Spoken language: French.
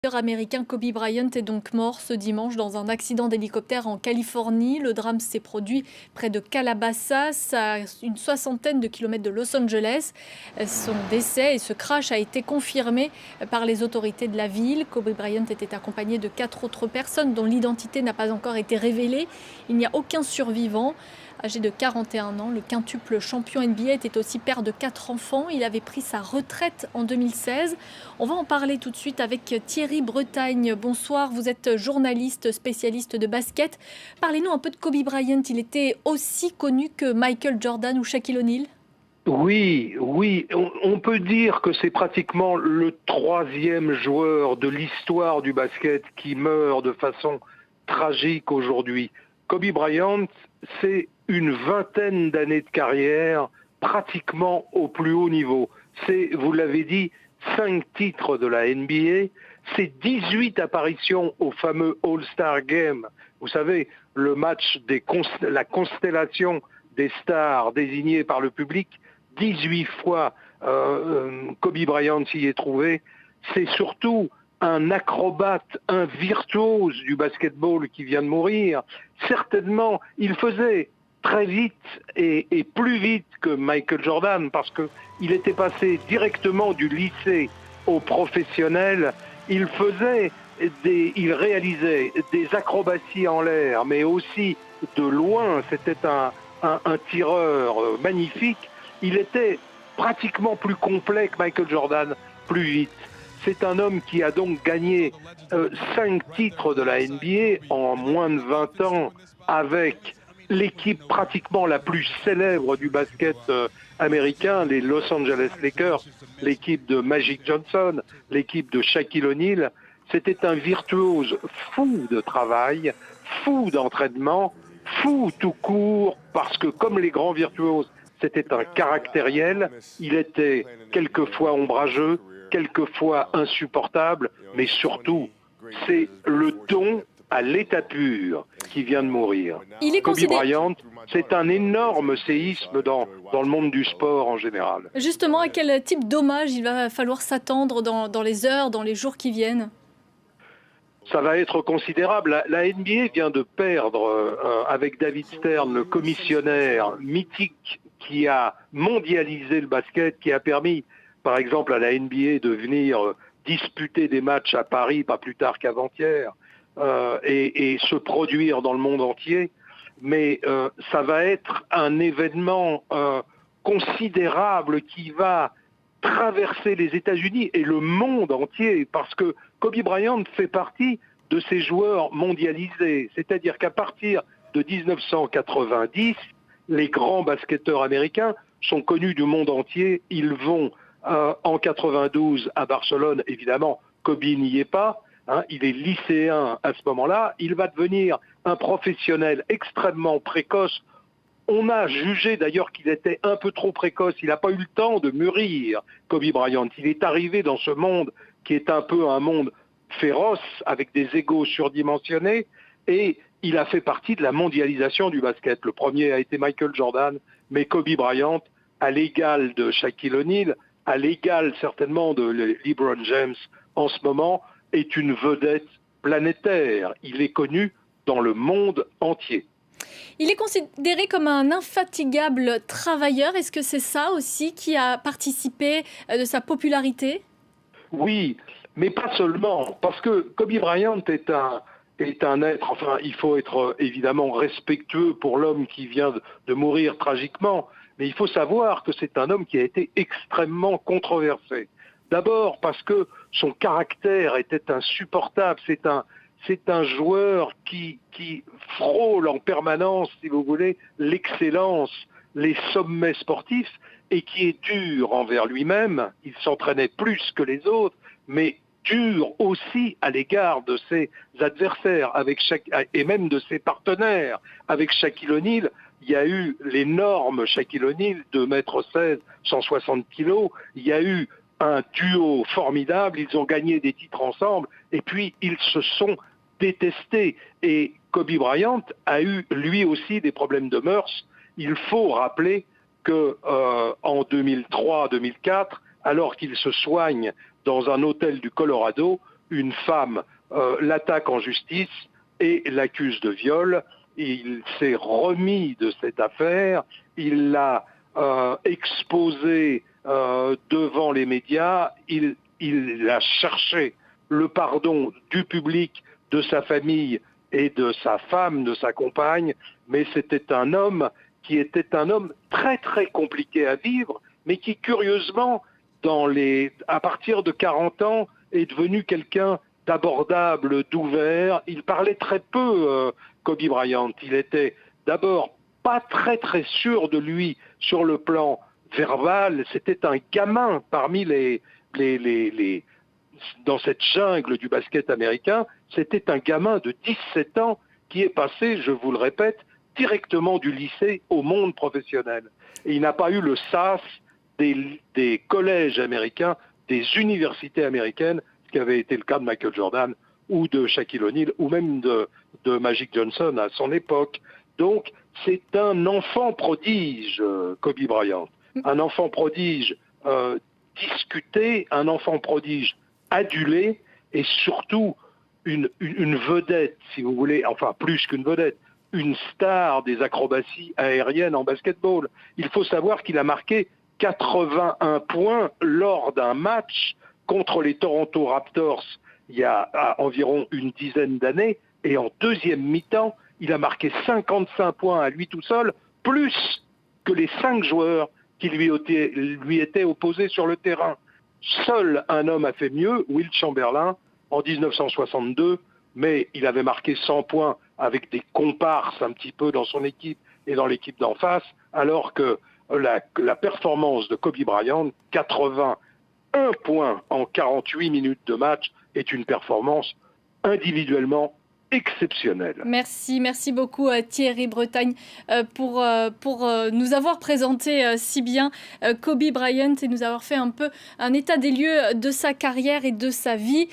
basket-balleur américain Kobe Bryant est donc mort ce dimanche dans un accident d'hélicoptère en Californie. Le drame s'est produit près de Calabasas, à une soixantaine de kilomètres de Los Angeles. Son décès et ce crash a été confirmé par les autorités de la ville. Kobe Bryant était accompagné de 4 autres personnes dont l'identité n'a pas encore été révélée. Il n'y a aucun survivant. Âgé de 41 ans, le quintuple champion NBA était aussi père de 4 enfants. Il avait pris sa retraite en 2016. On va en parler tout de suite avec Thierry Bretagne. Bonsoir, vous êtes journaliste spécialiste de basket. Parlez-nous un peu de Kobe Bryant. Il était aussi connu que Michael Jordan ou Shaquille O'Neal? Oui, on peut dire que c'est pratiquement le troisième joueur de l'histoire du basket qui meurt de façon tragique aujourd'hui. Kobe Bryant, c'est une vingtaine d'années de carrière pratiquement au plus haut niveau. C'est, vous l'avez dit, 5 titres de la NBA, c'est 18 apparitions au fameux All-Star Game. Vous savez, le match la constellation des stars désignées par le public. 18 fois Kobe Bryant s'y est trouvé. C'est surtout un acrobate, un virtuose du basketball qui vient de mourir. Certainement, il faisait très vite et plus vite que Michael Jordan parce qu'il était passé directement du lycée au professionnel. Il réalisait des acrobaties en l'air, mais aussi de loin. C'était un tireur magnifique. Il était pratiquement plus complet que Michael Jordan, plus vite. C'est un homme qui a donc gagné 5 titres de la NBA en moins de 20 ans avec l'équipe pratiquement la plus célèbre du basket américain, les Los Angeles Lakers, l'équipe de Magic Johnson, l'équipe de Shaquille O'Neal. C'était un virtuose fou de travail, fou d'entraînement, fou tout court, parce que comme les grands virtuoses, c'était un caractériel, il était quelquefois ombrageux, quelquefois insupportable, mais surtout, c'est le don à l'état pur qui vient de mourir. Kobe Bryant, c'est un énorme séisme dans le monde du sport en général. Justement, à quel type d'hommage il va falloir s'attendre dans les heures, dans les jours qui viennent? Ça va être considérable. La NBA vient de perdre, avec David Stern, le commissionnaire mythique qui a mondialisé le basket, qui a permis, par exemple, à la NBA de venir disputer des matchs à Paris, pas plus tard qu'avant-hier, et se produire dans le monde entier. Mais ça va être un événement considérable qui va traverser les États-Unis et le monde entier, parce que Kobe Bryant fait partie de ces joueurs mondialisés. C'est-à-dire qu'à partir de 1990, les grands basketteurs américains sont connus du monde entier. Ils vont en 92 à Barcelone, évidemment, Kobe n'y est pas. Il est lycéen à ce moment-là. Il va devenir un professionnel extrêmement précoce. On a jugé d'ailleurs qu'il était un peu trop précoce. Il n'a pas eu le temps de mûrir, Kobe Bryant. Il est arrivé dans ce monde qui est un peu un monde féroce, avec des égos surdimensionnés, et il a fait partie de la mondialisation du basket. Le premier a été Michael Jordan, mais Kobe Bryant, à l'égal de Shaquille O'Neal, à l'égal certainement de LeBron James en ce moment, est une vedette planétaire. Il est connu dans le monde entier. Il est considéré comme un infatigable travailleur. Est-ce que c'est ça aussi qui a participé de sa popularité? Oui, mais pas seulement, parce que Kobe Bryant est un être, enfin, il faut être évidemment respectueux pour l'homme qui vient de mourir tragiquement, mais il faut savoir que c'est un homme qui a été extrêmement controversé. D'abord parce que son caractère était insupportable, c'est un joueur qui frôle en permanence, si vous voulez, l'excellence, les sommets sportifs, et qui est dur envers lui-même. Il s'entraînait plus que les autres, mais dur aussi à l'égard de ses adversaires et même de ses partenaires. Avec Shaquille O'Neal, il y a eu l'énorme Shaquille O'Neal, 2,16 m, 160 kg. Il y a eu un duo formidable, ils ont gagné des titres ensemble, et puis ils se sont détestés. Et Kobe Bryant a eu lui aussi des problèmes de mœurs. Il faut rappeler qu'en 2003-2004, alors qu'il se soigne dans un hôtel du Colorado, une femme l'attaque en justice et l'accuse de viol. Il s'est remis de cette affaire, il l'a exposée devant les médias, il a cherché le pardon du public, de sa famille et de sa femme, de sa compagne, mais c'était un homme qui était un homme très très compliqué à vivre, mais qui curieusement, à partir de 40 ans, est devenu quelqu'un d'abordable, d'ouvert. Il parlait très peu, Kobe Bryant. Il était d'abord pas très très sûr de lui sur le plan verbal. C'était un gamin parmi dans cette jungle du basket américain. C'était un gamin de 17 ans qui est passé, je vous le répète, directement du lycée au monde professionnel. Et il n'a pas eu le sas des collèges américains, des universités américaines, ce qui avait été le cas de Michael Jordan ou de Shaquille O'Neal ou même de Magic Johnson à son époque. Donc c'est un enfant prodige, Kobe Bryant. Un enfant prodige discuté, un enfant prodige adulé et surtout une vedette, si vous voulez, enfin plus qu'une vedette, une star des acrobaties aériennes en basketball. Il faut savoir qu'il a marqué 81 points lors d'un match contre les Toronto Raptors il y a environ une dizaine d'années, et en deuxième mi-temps, il a marqué 55 points à lui tout seul, plus que les 5 joueurs qui lui étaient opposés sur le terrain. Seul un homme a fait mieux, Wilt Chamberlain, en 1962, mais il avait marqué 100 points avec des comparses un petit peu dans son équipe et dans l'équipe d'en face, alors que la performance de Kobe Bryant, 81 points en 48 minutes de match, est une performance individuellement exceptionnelle. Merci beaucoup Thierry Bretagne pour nous avoir présenté si bien Kobe Bryant et nous avoir fait un peu un état des lieux de sa carrière et de sa vie.